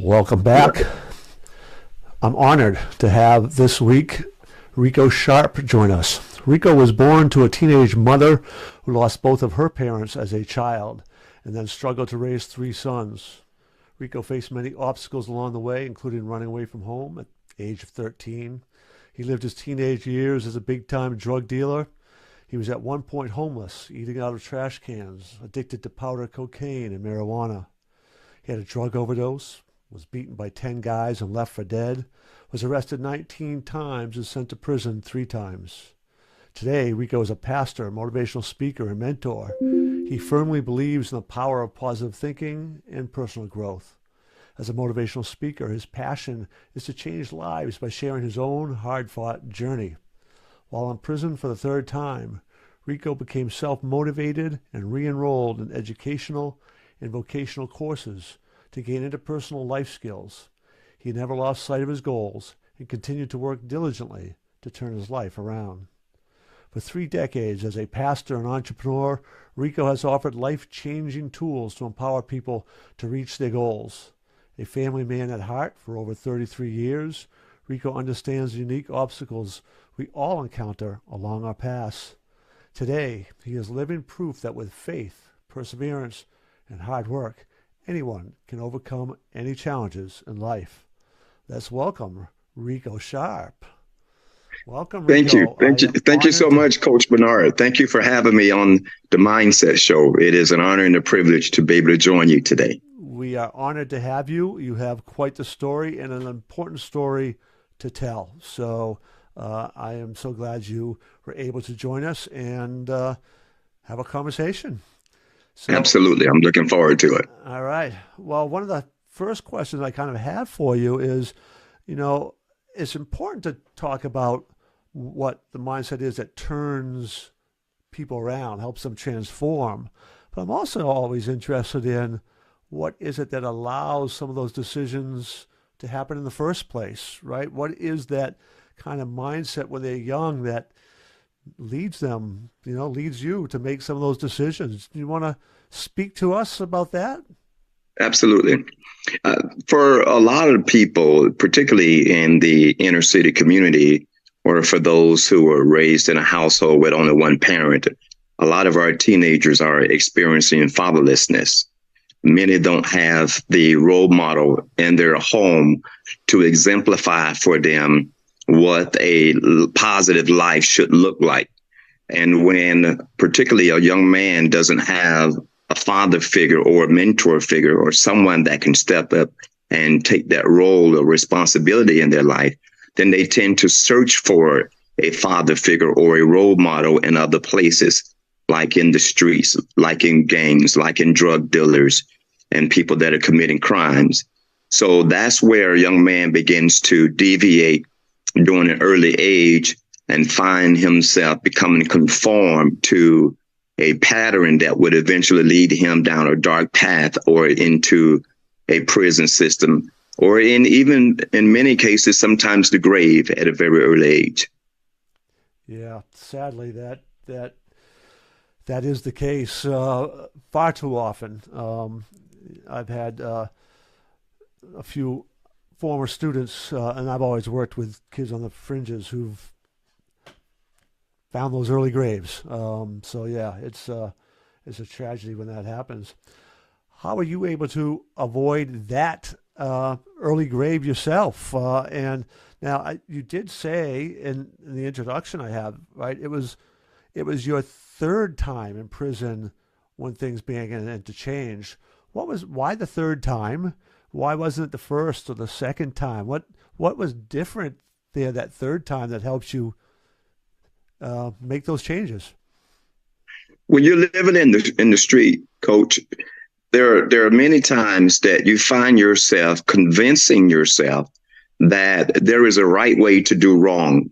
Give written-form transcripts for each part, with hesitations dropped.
Welcome back. I'm honored to have this week Rico Sharp join us. Rico was born to a teenage mother who lost both of her parents as a child and then struggled to raise three sons. Rico faced many obstacles along the way, including running away from home at the age of 13. He lived his teenage years as a big-time drug dealer. He was at one point homeless, eating out of trash cans, addicted to powder cocaine and marijuana. He had a drug overdose, was beaten by 10 guys and left for dead, was arrested 19 times and sent to prison 3 times. Today, Rico is a pastor, motivational speaker, and mentor. He firmly believes in the power of positive thinking and personal growth. As a motivational speaker, his passion is to change lives by sharing his own hard-fought journey. While in prison for the 3rd time, Rico became self-motivated and re-enrolled in educational and vocational courses to gain interpersonal life skills. He never lost sight of his goals and continued to work diligently to turn his life around. For 3 decades as a pastor and entrepreneur, Rico has offered life-changing tools to empower people to reach their goals. A family man at heart for over 33 years, Rico understands the unique obstacles we all encounter along our paths. Today, he is living proof that with faith, perseverance, and hard work, anyone can overcome any challenges in life. Let's welcome Rico Sharp. Welcome, Rico. Thank you. Thank you so much, Coach Bernard. Thank you for having me on the Mindset Show. It is an honor and a privilege to be able to join you today. We are honored to have you. You have quite the story and an important story to tell. So I am so glad you were able to join us and have a conversation. So, absolutely. I'm looking forward to it. All right. Well, one of the first questions I kind of have for you is, it's important to talk about what the mindset is that turns people around, helps them transform. But I'm also always interested in what is it that allows some of those decisions to happen in the first place, right? What is that kind of mindset when they're young that leads them, leads you to make some of those decisions? Do you want to speak to us about that? Absolutely. For a lot of people, particularly in the inner city community, or for those who were raised in a household with only one parent, a lot of our teenagers are experiencing fatherlessness. Many don't have the role model in their home to exemplify for them what a positive life should look like. And when particularly a young man doesn't have a father figure or a mentor figure or someone that can step up and take that role or responsibility in their life, then they tend to search for a father figure or a role model in other places, like in the streets, like in gangs, like in drug dealers and people that are committing crimes. So that's where a young man begins to deviate during an early age and find himself becoming conformed to a pattern that would eventually lead him down a dark path or into a prison system, or even in many cases, sometimes the grave at a very early age. Yeah, sadly, that is the case far too often. I've had a few former students, and I've always worked with kids on the fringes who've found those early graves. So yeah, it's a tragedy when that happens. How are you able to avoid that early grave yourself? And now you did say in the introduction I have, right? It was your 3rd time in prison when things began to change. Why the 3rd time? Why wasn't it the 1st or the 2nd time? What was different there that 3rd time that helps you make those changes? When you're living in the street, Coach, there are many times that you find yourself convincing yourself that there is a right way to do wrong.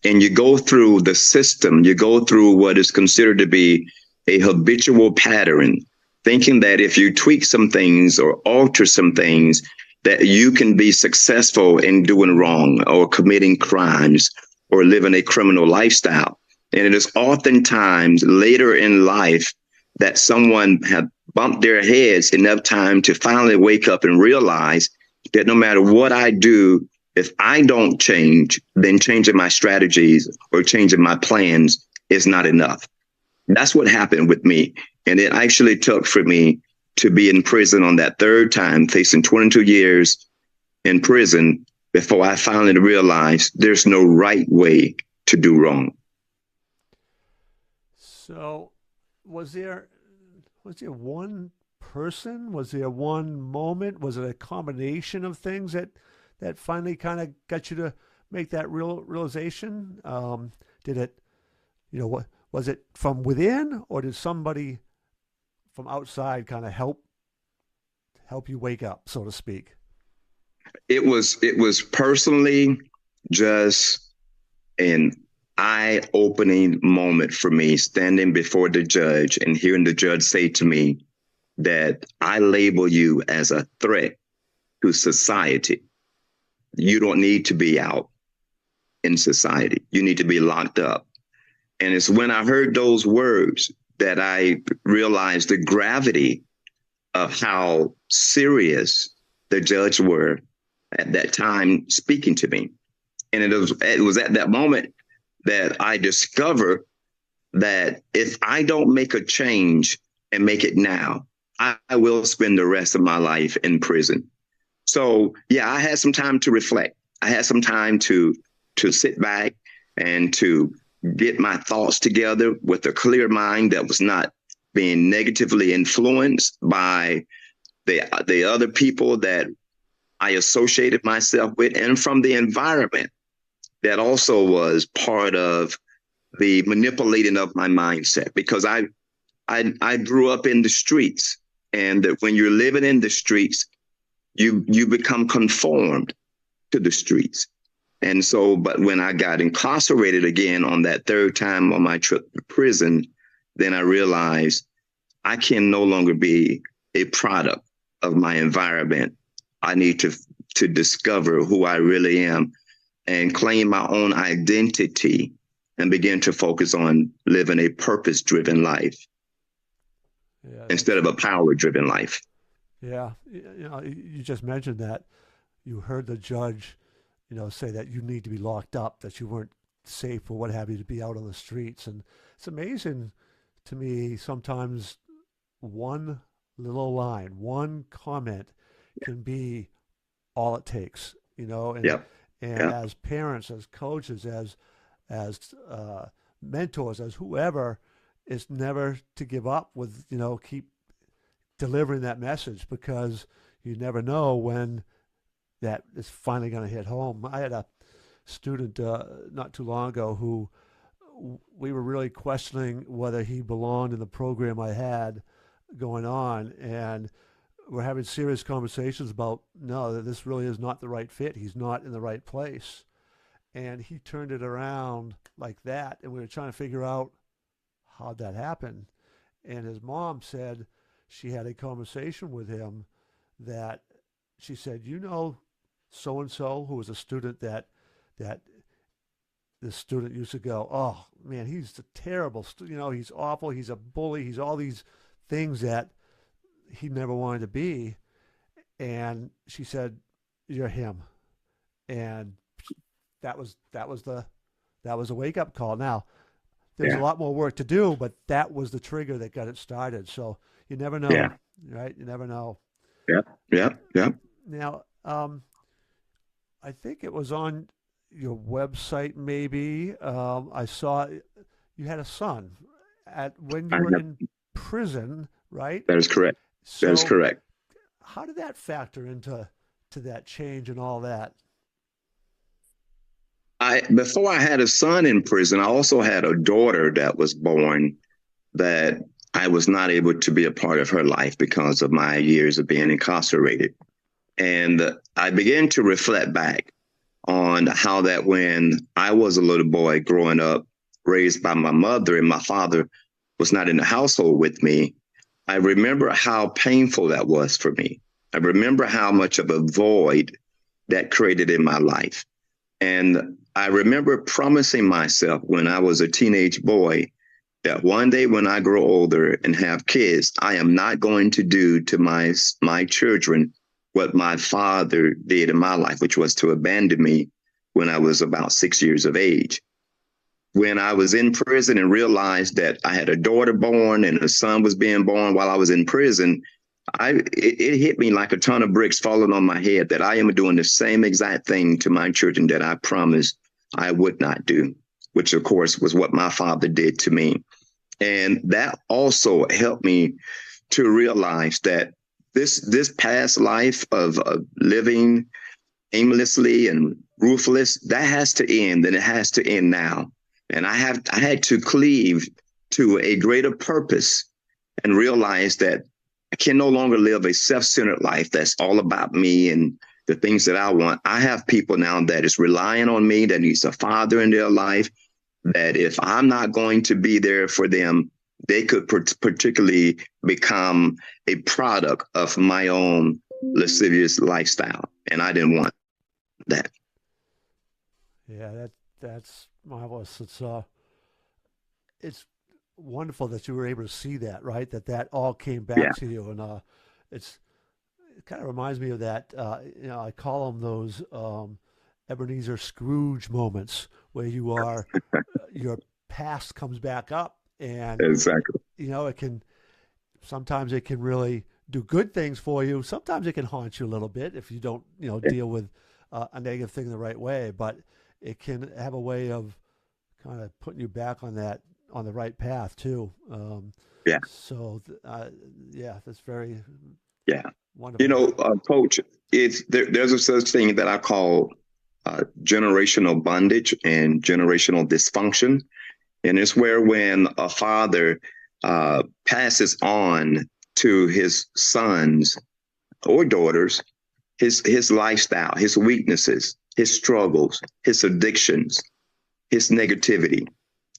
And you go through the system, you go through what is considered to be a habitual pattern, thinking that if you tweak some things or alter some things, that you can be successful in doing wrong or committing crimes or living a criminal lifestyle. And it is oftentimes later in life that someone had bumped their heads enough time to finally wake up and realize that no matter what I do, if I don't change, then changing my strategies or changing my plans is not enough. That's what happened with me. And it actually took for me to be in prison on that third time, facing 22 years in prison, before I finally realized there's no right way to do wrong. So, was there one person? Was there one moment? Was it a combination of things that finally kind of got you to make that realization? Did it, what was it from within, or did somebody from outside kind of help you wake up, so to speak? It was personally just an eye-opening moment for me, standing before the judge and hearing the judge say to me that I label you as a threat to society. You don't need to be out in society. You need to be locked up. And it's when I heard those words that I realized the gravity of how serious the judge were at that time speaking to me. And it was at that moment that I discovered that if I don't make a change and make it now, I will spend the rest of my life in prison. So yeah, I had some time to reflect. I had some time to sit back and to get my thoughts together with a clear mind that was not being negatively influenced by the other people that I associated myself with, and from the environment that also was part of the manipulating of my mindset. Because I grew up in the streets, and that when you're living in the streets, you become conformed to the streets. And so, but when I got incarcerated again on that third time on my trip to prison, then I realized I can no longer be a product of my environment. I need to discover who I really am and claim my own identity and begin to focus on living a purpose-driven life instead of a power-driven life. Yeah, you just mentioned that you heard the judge, say that you need to be locked up, that you weren't safe or what have you to be out on the streets, and it's amazing to me sometimes one little line, one comment can be all it takes, and Yep. and Yep. as parents, as coaches, as mentors, as whoever, is never to give up with, keep delivering that message, because you never know when that is finally going to hit home. I had a student not too long ago who we were really questioning whether he belonged in the program I had going on, and we're having serious conversations about, no, this really is not the right fit. He's not in the right place. And he turned it around like that, and we were trying to figure out how'd that happen. And his mom said she had a conversation with him that she said, so and so, who was a student that the student used to go, oh man, he's a terrible, he's awful, he's a bully, he's all these things that he never wanted to be. And she said, you're him. And that was a wake up call. Now, there's a Yeah. lot more work to do, but that was the trigger that got it started. So you never know, Yeah. right? You never know. Yep. Yep. Yep. Now, I think it was on your website, maybe. I saw you had a son at when you I were know. in prison, right? That is correct. That is So correct. how did that factor into that change and all that? I Before I had a son in prison, I also had a daughter that was born that I was not able to be a part of her life because of my years of being incarcerated. And I began to reflect back on how that when I was a little boy growing up, raised by my mother, and my father was not in the household with me, I remember how painful that was for me. I remember how much of a void that created in my life. And I remember promising myself when I was a teenage boy that one day when I grow older and have kids, I am not going to do to my children what my father did in my life, which was to abandon me when I was about 6 years of age. When I was in prison and realized that I had a daughter born and a son was being born while I was in prison, it hit me like a ton of bricks falling on my head that I am doing the same exact thing to my children that I promised I would not do, which of course was what my father did to me. And that also helped me to realize that this past life of living aimlessly and ruthless, that has to end, and it has to end now. And I had to cleave to a greater purpose and realize that I can no longer live a self-centered life that's all about me and the things that I want. I have people now that is relying on me, that needs a father in their life, that if I'm not going to be there for them, they could particularly become a product of my own lascivious lifestyle. And I didn't want that. Yeah, that's marvelous. It's wonderful that you were able to see that, right? That all came back Yeah, to you, and it's it kind of reminds me of that. I call them those Ebenezer Scrooge moments where your past comes back up, and exactly. it can sometimes it can really do good things for you. Sometimes it can haunt you a little bit if you don't Yeah, deal with a negative thing the right way. But it can have a way of kind of putting you back on the right path too. yeah, So yeah, that's very yeah. wonderful. Coach, there's a such thing that I call generational bondage and generational dysfunction. And it's where when a father passes on to his sons or daughters his lifestyle, his weaknesses, his struggles, his addictions, his negativity.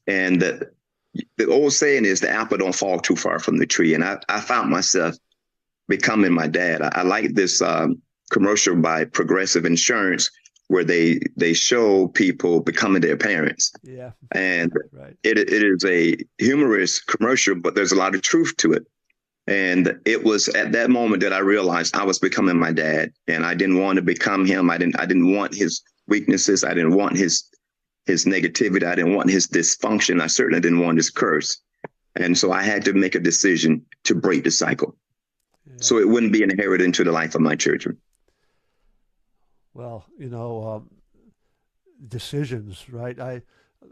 And the old saying is the apple don't fall too far from the tree. And I found myself becoming my dad. I like this commercial by Progressive Insurance where they show people becoming their parents. Yeah, And right. it is a humorous commercial, but there's a lot of truth to it. And it was at that moment that I realized I was becoming my dad, and I didn't want to become him. I didn't want his weaknesses. I didn't want his negativity. I didn't want his dysfunction. I certainly didn't want his curse. And so I had to make a decision to break the cycle Yeah. so it wouldn't be inherited into the life of my children. Well, decisions, right?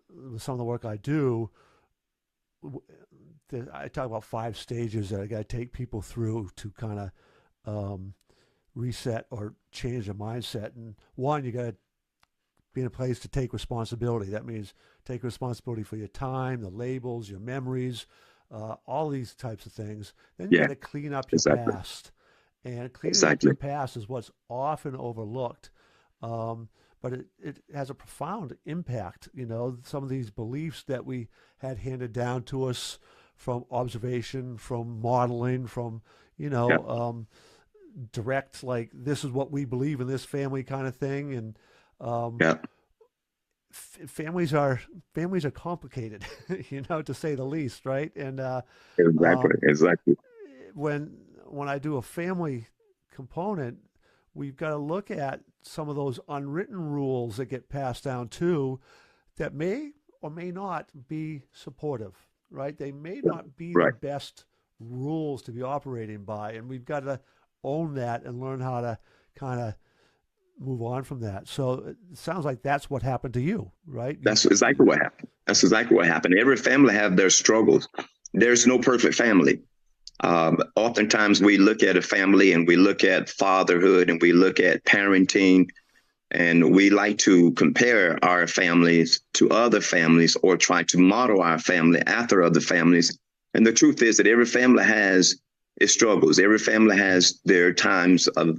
With some of the work I do, I talk about 5 stages that I got to take people through to kind of um, reset or change their mindset. And one, you got to be in a place to take responsibility. That means take responsibility for your time, the labels, your memories, all these types of things. Then you got Yeah, to clean up your exactly. past. And cleaning up your Exactly. past is what's often overlooked. But it has a profound impact. Some of these beliefs that we had handed down to us from observation, from modeling, from, you Yeah. know, um, direct, like, this is what we believe in this family kind of thing. And um, Yeah. families are complicated, to say the least, right? And Exactly. um, Exactly. when I do a family component, we've got to look at some of those unwritten rules that get passed down too, that may or may not be supportive, right? They may not be the Right. best rules to be operating by, and we've got to own that and learn how to kind of move on from that. So it sounds like that's what happened to you, right? That's exactly what happened. That's exactly what happened. Every family have their struggles. There's no perfect family. Oftentimes we look at a family and we look at fatherhood and we look at parenting and we like to compare our families to other families or try to model our family after other families. And the truth is that every family has its struggles. Every family has their times of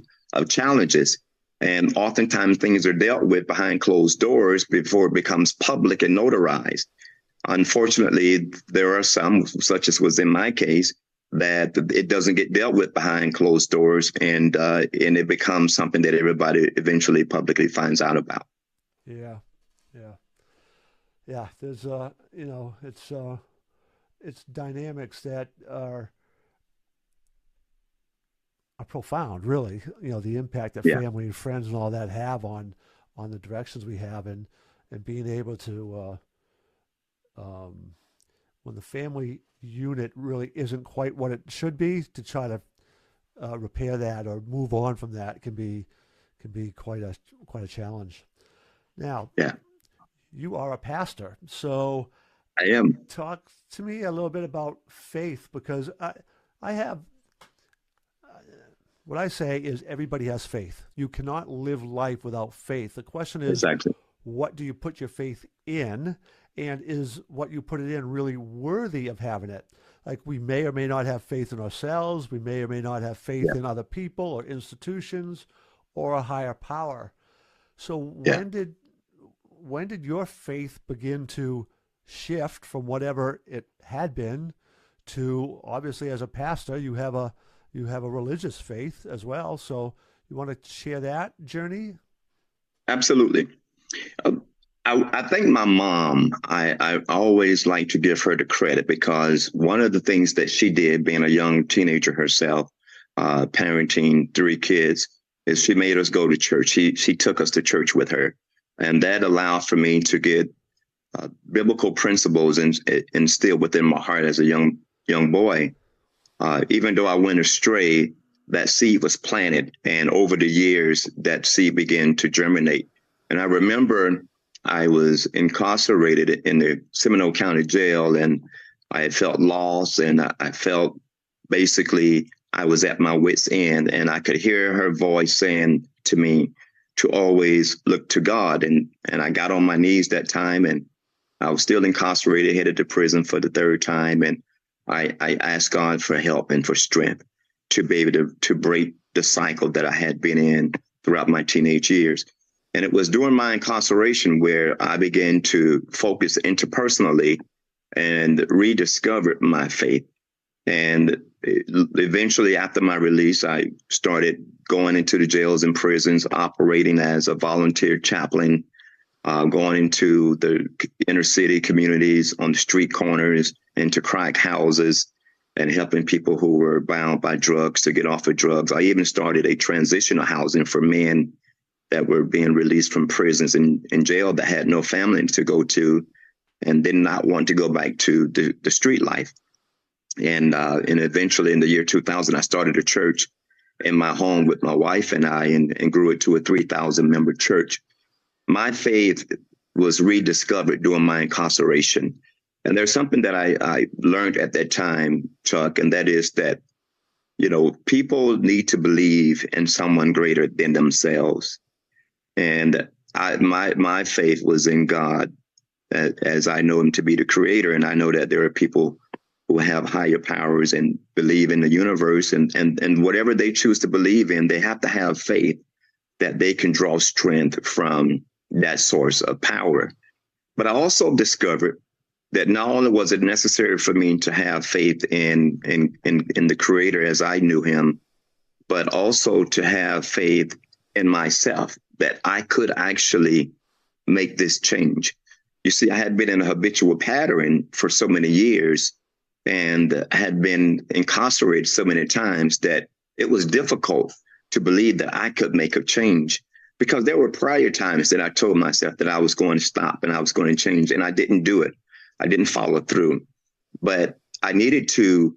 challenges. And oftentimes things are dealt with behind closed doors before it becomes public and notarized. Unfortunately, there are some, such as was in my case, that it doesn't get dealt with behind closed doors, and it becomes something that everybody eventually publicly finds out about. Yeah, yeah, yeah. There's it's dynamics that are are profound, really. You know, the impact that Yeah, family and friends and all that have on the directions we have, and being able to when the family unit really isn't quite what it should be, to try to repair that or move on from that can be quite a challenge. Now, yeah, you are a pastor, so I am. talk to me a little bit about faith, because I have what I say is everybody has faith. You cannot live life without faith. The question is, Exactly. what do you put your faith in? And is what you put it in really worthy of having it? Like, we may or may not have faith in ourselves. We may or may not have faith Yeah, in other people or institutions or a higher power. So yeah. when did your faith begin to shift from whatever it had been to, obviously, as a pastor, you have a religious faith as well. So you want to share that journey? Absolutely. Um, I think my mom, I always like to give her the credit because one of the things that she did, being a young teenager herself, parenting three kids, is she made us go to church. She took us to church with her, and that allowed for me to get biblical principles instilled within my heart as a young boy. Even though I went astray, that seed was planted, and over the years, that seed began to germinate. And I remember I was incarcerated in the Seminole County Jail, and I had felt lost, and I felt basically I was at my wit's end, and I could hear her voice saying to me to always look to God. And I got on my knees that time, and I was still incarcerated, headed to prison for the third time, and I asked God for help and for strength to be able to break the cycle that I had been in throughout my teenage years. And it was during my incarceration where I began to focus interpersonally and rediscovered my faith. And eventually, after my release, I started going into the jails and prisons, operating as a volunteer chaplain, going into the inner city communities, on the street corners, into crack houses, and helping people who were bound by drugs to get off of drugs. I even started a transitional housing for men that were being released from prisons and jail that had no family to go to and did not want to go back to the street life. And eventually in the year 2000, I started a church in my home with my wife and I, and grew it to a 3,000 member church. My faith was rediscovered during my incarceration. And there's something that I learned at that time, Chuck, and that is that, you know, people need to believe in someone greater than themselves. And my faith was in God, as I know him to be the creator. And I know that there are people who have higher powers and believe in the universe, and whatever they choose to believe in, they have to have faith that they can draw strength from that source of power. But I also discovered that not only was it necessary for me to have faith in the creator as I knew him, but also to have faith in myself that I could actually make this change. You see, I had been in a habitual pattern for so many years and had been incarcerated so many times that it was difficult to believe that I could make a change, because there were prior times that I told myself that I was going to stop and I was going to change, and I didn't do it. I didn't follow through. But I needed to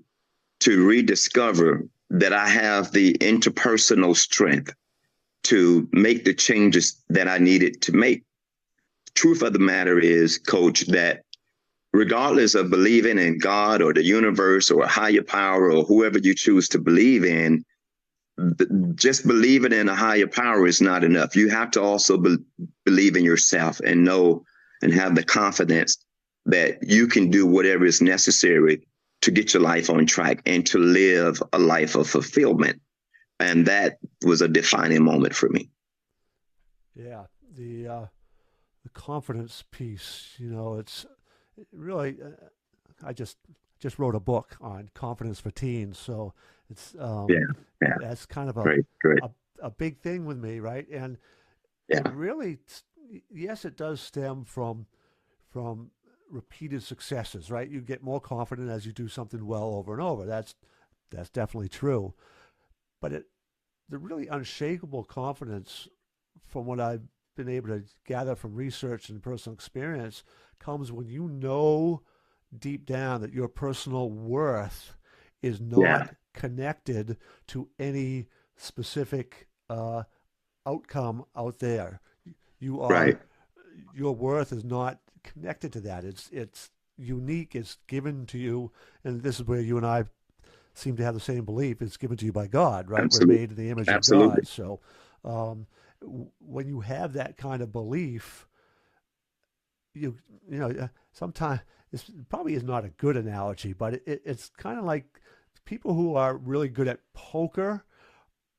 rediscover that I have the interpersonal strength to make the changes that I needed to make. Truth of the matter is, Coach, that regardless of believing in God or the universe or a higher power or whoever you choose to believe in, just believing in a higher power is not enough. You have to also believe in yourself and know and have the confidence that you can do whatever is necessary to get your life on track and to live a life of fulfillment. And that was a defining moment for me. Yeah, the confidence piece. You know, it's really. I just wrote a book on confidence for teens, so it's Yeah, yeah, that's kind of great, great. a big thing with me, right? And Yeah, really, yes, it does stem from repeated successes, right? You get more confident as you do something well over and over. That's definitely true. But the really unshakable confidence, from what I've been able to gather from research and personal experience, comes when you know deep down that your personal worth is Yeah. not connected to any specific outcome out there. You are Right. Your worth is not connected to that. It's unique. It's given to you, and this is where you and I seem to have the same belief. It's given to you by God, right? We're Absolutely. made in the image of Absolutely. God. So um, when you have that kind of belief, you you know sometimes this probably is not a good analogy, but it's kind of like people who are really good at poker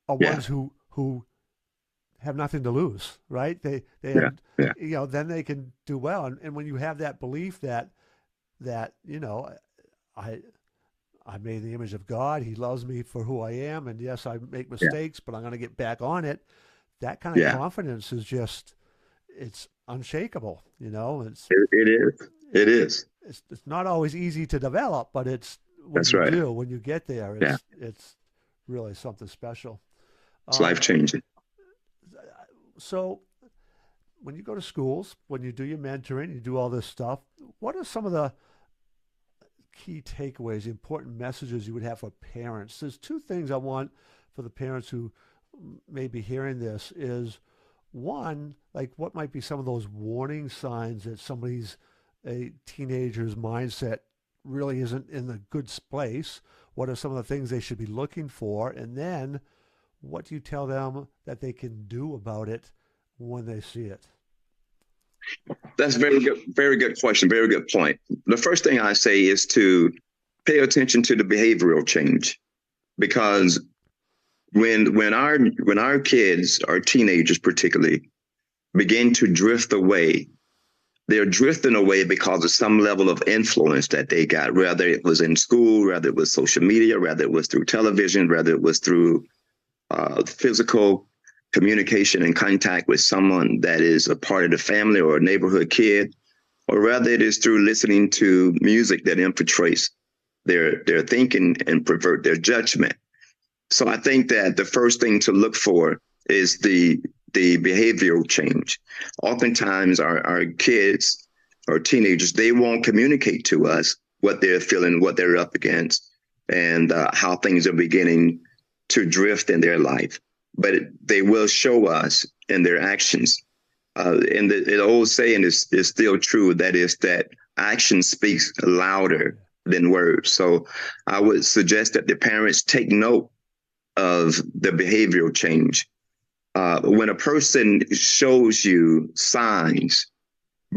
are Yeah. ones who have nothing to lose, right? They Yeah. have, Yeah. then they can do well. And when you have that belief that I I'm made in the image of God, He loves me for who I am, and yes, I make Yeah. mistakes, but I'm going to get back on it. That kind of Yeah. confidence is just it's unshakable. It is. It is. It's not always easy to develop, but it's when That's you right. do, when you get there, Yeah. it's really something special. It's life Um, changing. so when you go to schools, when you do your mentoring, you do all this stuff, what are some of the key takeaways, the important messages you would have for parents? There's two things I want for the parents who may be hearing this is one, like what might be some of those warning signs that a teenager's mindset really isn't in the good place? What are some of the things they should be looking for? And then what do you tell them that they can do about it when they see it? That's very good. Very good question. Very good point. The first thing I say is to pay attention to the behavioral change, because when our kids, our teenagers particularly, begin to drift away, they're drifting away because of some level of influence that they got, whether it was in school, whether it was social media, whether it was through television, whether it was through physical communication and contact with someone that is a part of the family or a neighborhood kid, or rather it is through listening to music that infiltrates their thinking and pervert their judgment. So I think that the first thing to look for is the behavioral change. Oftentimes our kids or teenagers, they won't communicate to us what they're feeling, what they're up against, and how things are beginning to drift in their life. But they will show us in their actions. And the old saying is still true. That is that action speaks louder than words. So I would suggest that the parents take note of the behavioral change. When a person shows you signs,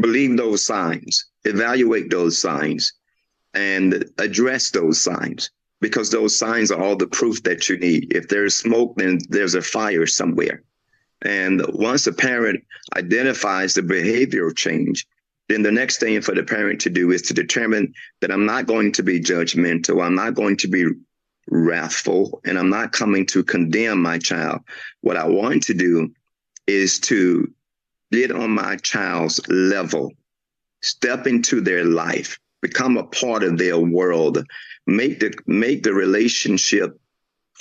believe those signs, evaluate those signs, and address those signs, because those signs are all the proof that you need. If there's smoke, then there's a fire somewhere. And once a parent identifies the behavioral change, then the next thing for the parent to do is to determine that I'm not going to be judgmental, I'm not going to be wrathful, and I'm not coming to condemn my child. What I want to do is to get on my child's level, step into their life, become a part of their world, make the relationship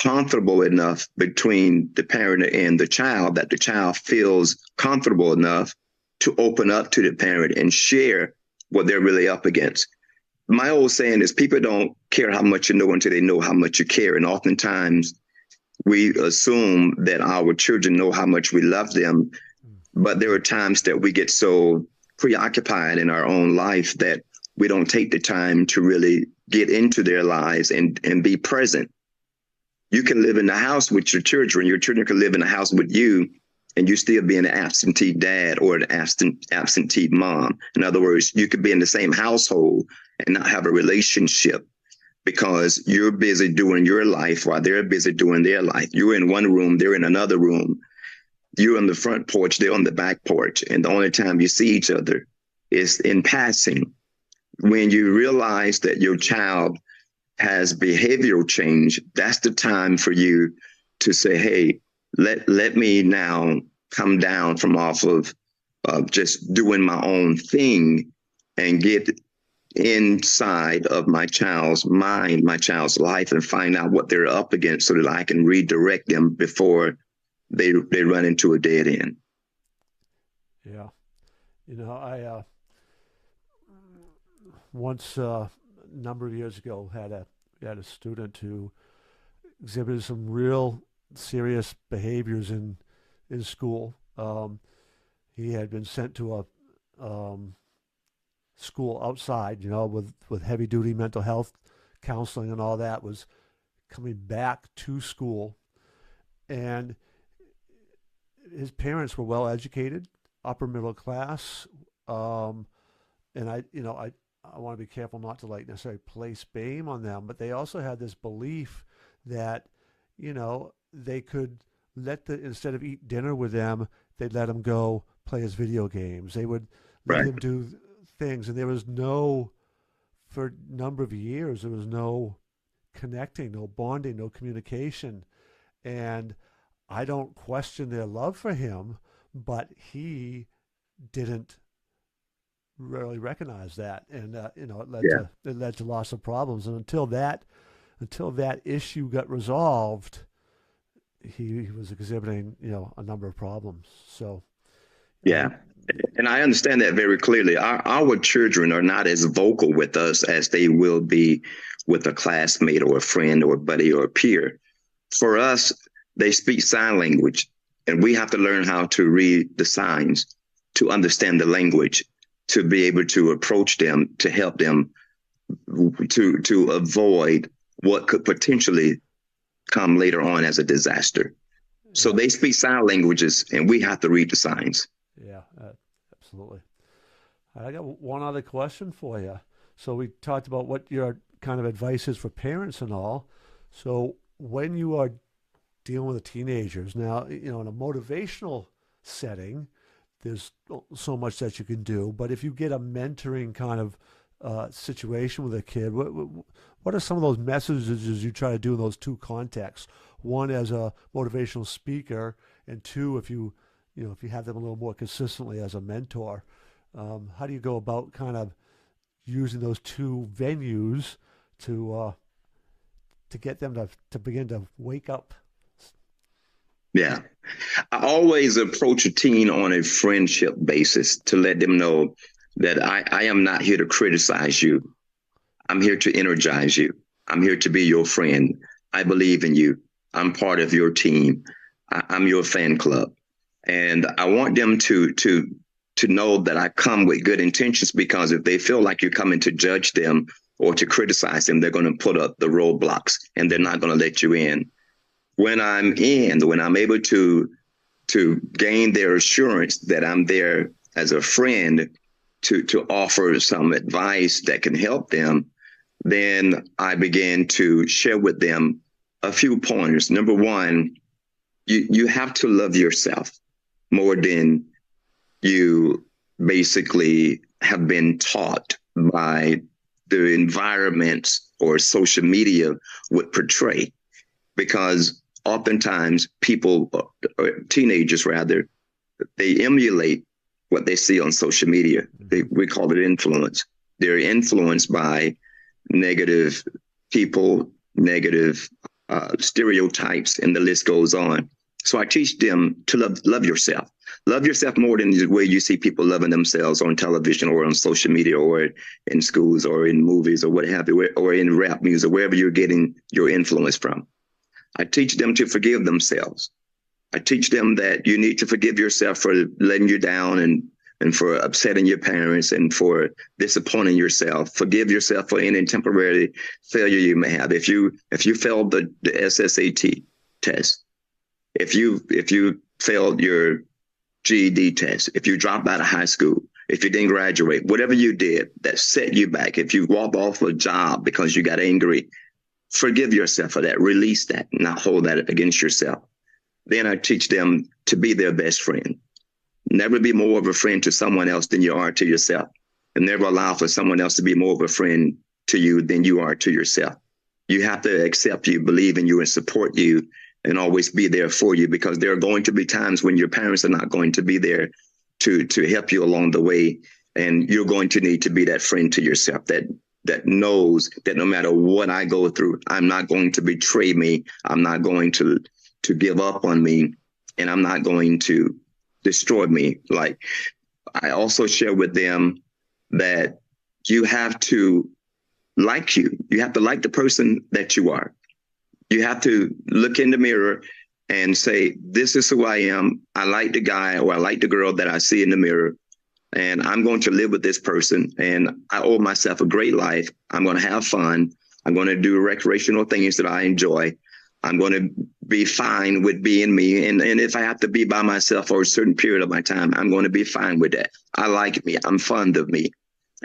comfortable enough between the parent and the child that the child feels comfortable enough to open up to the parent and share what they're really up against. My old saying is people don't care how much you know until they know how much you care. And oftentimes we assume that our children know how much we love them. But there are times that we get so preoccupied in our own life that we don't take the time to really get into their lives and be present. You can live in the house with your children can live in the house with you, and you still be an absentee dad or an absentee mom. In other words, you could be in the same household and not have a relationship because you're busy doing your life while they're busy doing their life. You're in one room, they're in another room. You're on the front porch, they're on the back porch. And the only time you see each other is in passing. When you realize that your child has behavioral change, that's the time for you to say, hey, let me now come down from off of just doing my own thing and get inside of my child's mind, my child's life, and find out what they're up against so that I can redirect them before they run into a dead end. Yeah. I once a number of years ago had a student who exhibited some real serious behaviors in school. He had been sent to a school outside, with heavy duty mental health counseling and all that, was coming back to school. And his parents were well educated, upper middle class. And I want to be careful not to necessarily place blame on them, but they also had this belief that, they could instead of eat dinner with them, they'd let him go play his video games. They would let him do things. And there was for a number of years, there was no connecting, no bonding, no communication. And I don't question their love for him, but he didn't really recognize that. And, it led to lots of problems. And until that issue got resolved, he was exhibiting, a number of problems. So, yeah. And I understand that very clearly. Our children are not as vocal with us as they will be with a classmate or a friend or a buddy or a peer. For us, they speak sign language, and we have to learn how to read the signs, to understand the language, to be able to approach them, to help them to avoid what could potentially come later on as a disaster. So they speak sign languages, and we have to read the signs. Yeah, absolutely. I got one other question for you. So we talked about what your kind of advice is for parents and all. So when you are dealing with the teenagers now, in a motivational setting, there's so much that you can do. But if you get a mentoring kind of situation with a kid, what are some of those messages you try to do in those two contexts? One, as a motivational speaker, and two, if you have them a little more consistently as a mentor. How do you go about kind of using those two venues to get them to begin to wake up? Yeah. I always approach a teen on a friendship basis to let them know that I am not here to criticize you. I'm here to energize you. I'm here to be your friend. I believe in you. I'm part of your team. I'm your fan club. And I want them to know that I come with good intentions, because if they feel like you're coming to judge them or to criticize them, they're going to put up the roadblocks and they're not going to let you in. When I'm able to gain their assurance that I'm there as a friend to offer some advice that can help them, then I begin to share with them a few pointers. Number one, you have to love yourself more than you basically have been taught by the environments or social media would portray. Because oftentimes people, or teenagers rather, they emulate what they see on social media. We call it influence. They're influenced by negative people, negative stereotypes, and the list goes on. So I teach them to love yourself. Love yourself more than the way you see people loving themselves on television or on social media or in schools or in movies or what have you, or in rap music, wherever you're getting your influence from. I teach them to forgive themselves. I teach them that you need to forgive yourself for letting you down and for upsetting your parents and for disappointing yourself. Forgive yourself for any temporary failure you may have. If you failed the SSAT test, if you failed your GED test, if you dropped out of high school, if you didn't graduate, whatever you did that set you back, if you walked off a job because you got angry, forgive yourself for that. Release that, not hold that against yourself. Then I teach them to be their best friend. Never be more of a friend to someone else than you are to yourself. And never allow for someone else to be more of a friend to you than you are to yourself. You have to accept you, believe in you, and support you, and always be there for you, because there are going to be times when your parents are not going to be there to help you along the way. And you're going to need to be that friend to yourself that knows that no matter what I go through, I'm not going to betray me. I'm not going to give up on me, and I'm not going to destroy me. Like, I also share with them that you have to like you. You have to like the person that you are. You have to look in the mirror and say, this is who I am. I like the guy or I like the girl that I see in the mirror. And I'm going to live with this person. And I owe myself a great life. I'm going to have fun. I'm going to do recreational things that I enjoy. I'm going to be fine with being me. And if I have to be by myself for a certain period of my time, I'm going to be fine with that. I like me. I'm fond of me.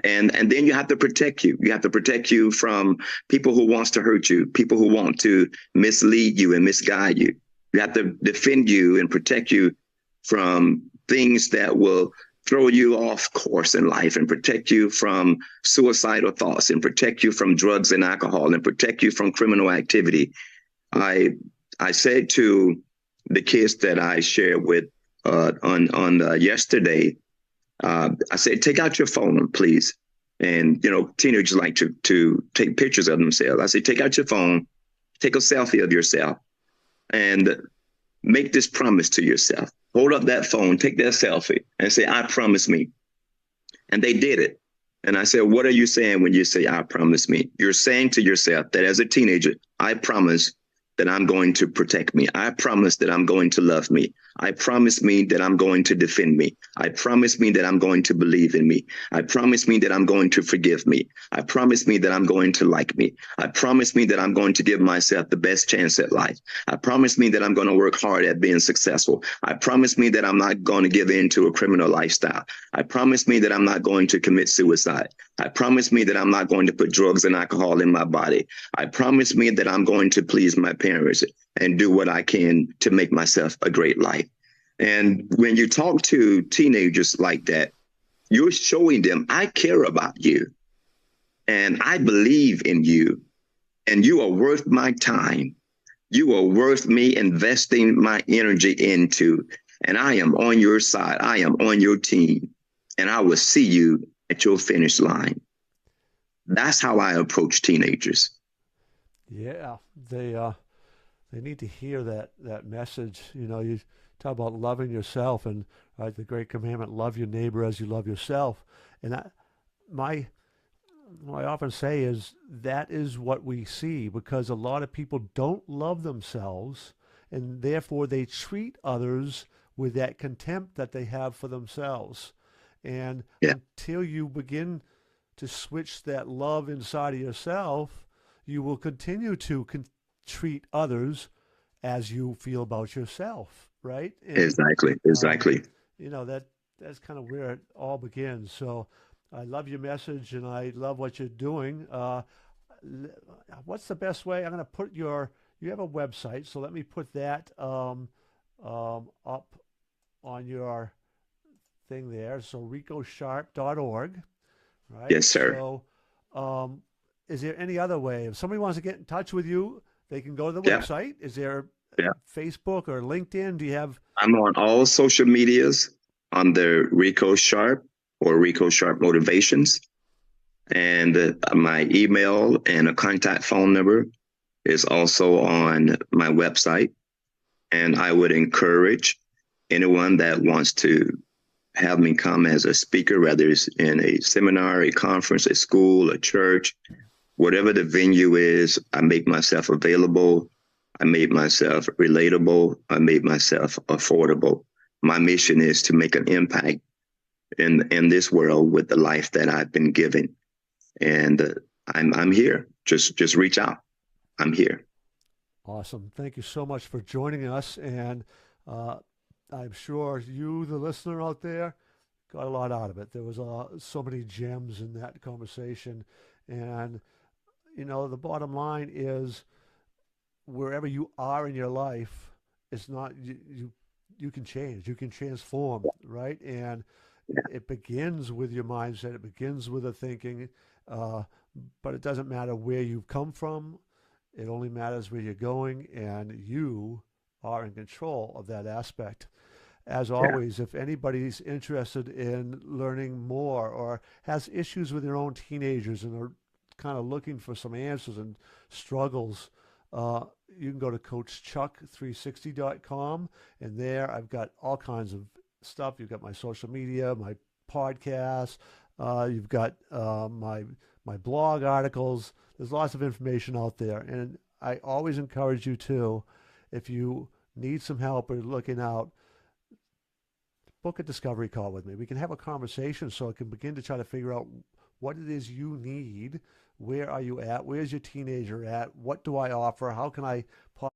And then you have to protect you. You have to protect you from people who wants to hurt you, people who want to mislead you and misguide you. You have to defend you and protect you from things that will throw you off course in life, and protect you from suicidal thoughts, and protect you from drugs and alcohol, and protect you from criminal activity. I said to the kids that I shared with on yesterday, I said, take out your phone, please. And, teenagers like to take pictures of themselves. I said, take out your phone, take a selfie of yourself, and make this promise to yourself. Hold up that phone, take that selfie, and say, I promise me. And they did it. And I said, what are you saying when you say, I promise me? You're saying to yourself that as a teenager, I promise that I'm going to protect me. I promise that I'm going to love me. I promise me that I'm going to defend me. I promise me that I'm going to believe in me. I promise me that I'm going to forgive me. I promise me that I'm going to like me. I promise me that I'm going to give myself the best chance at life. I promise me that I'm going to work hard at being successful. I promise me that I'm not going to give in to a criminal lifestyle. I promise me that I'm not going to commit suicide. I promise me that I'm not going to put drugs and alcohol in my body. I promise me that I'm going to please my parents and do what I can to make myself a great life. And when you talk to teenagers like that, you're showing them, I care about you and I believe in you, and you are worth my time. You are worth me investing my energy into, and I am on your side. I am on your team, and I will see you at your finish line. That's how I approach teenagers. Yeah, they need to hear that message. You talk about loving yourself, and right, the great commandment, love your neighbor as you love yourself. And my what I often say is that is what we see, because a lot of people don't love themselves, and therefore they treat others with that contempt that they have for themselves. And Yeah, until you begin to switch that love inside of yourself, you will continue to treat others as you feel about yourself, right? And exactly. um, Exactly. that's kind of where it all begins. So I love your message, and I love what you're doing. What's the best way? I'm going to put you have a website, so let me put that up on your thing there. So ricosharp.org, right? Yes, sir. So is there any other way? If somebody wants to get in touch with you, they can go to the Yeah. website. Is there Yeah. Facebook or LinkedIn? Do you have? I'm on all social medias under Rico Sharp or Rico Sharp Motivations. And my email and a contact phone number is also on my website. And I would encourage anyone that wants to have me come as a speaker, whether it's in a seminar, a conference, a school, a church, whatever the venue is, I make myself available. I made myself relatable. I made myself affordable. My mission is to make an impact in this world with the life that I've been given. And I'm here. Just reach out. I'm here. Awesome. Thank you so much for joining us. And I'm sure you, the listener out there, got a lot out of it. There was so many gems in that conversation. And, the bottom line is wherever you are in your life, it's not, you can change, you can transform, right? And it begins with your mindset, it begins with the thinking, but it doesn't matter where you've come from. It only matters where you're going, and you are in control of that aspect. As Yeah. always, if anybody's interested in learning more or has issues with their own teenagers and are kind of looking for some answers and struggles, you can go to CoachChuck360.com, and there I've got all kinds of stuff. You've got my social media, my podcast, you've got my blog articles. There's lots of information out there, and I always encourage you to, if you need some help or looking out, book a discovery call with me. We can have a conversation so I can begin to try to figure out what it is you need. Where are you at? Where's your teenager at? What do I offer? How can I possibly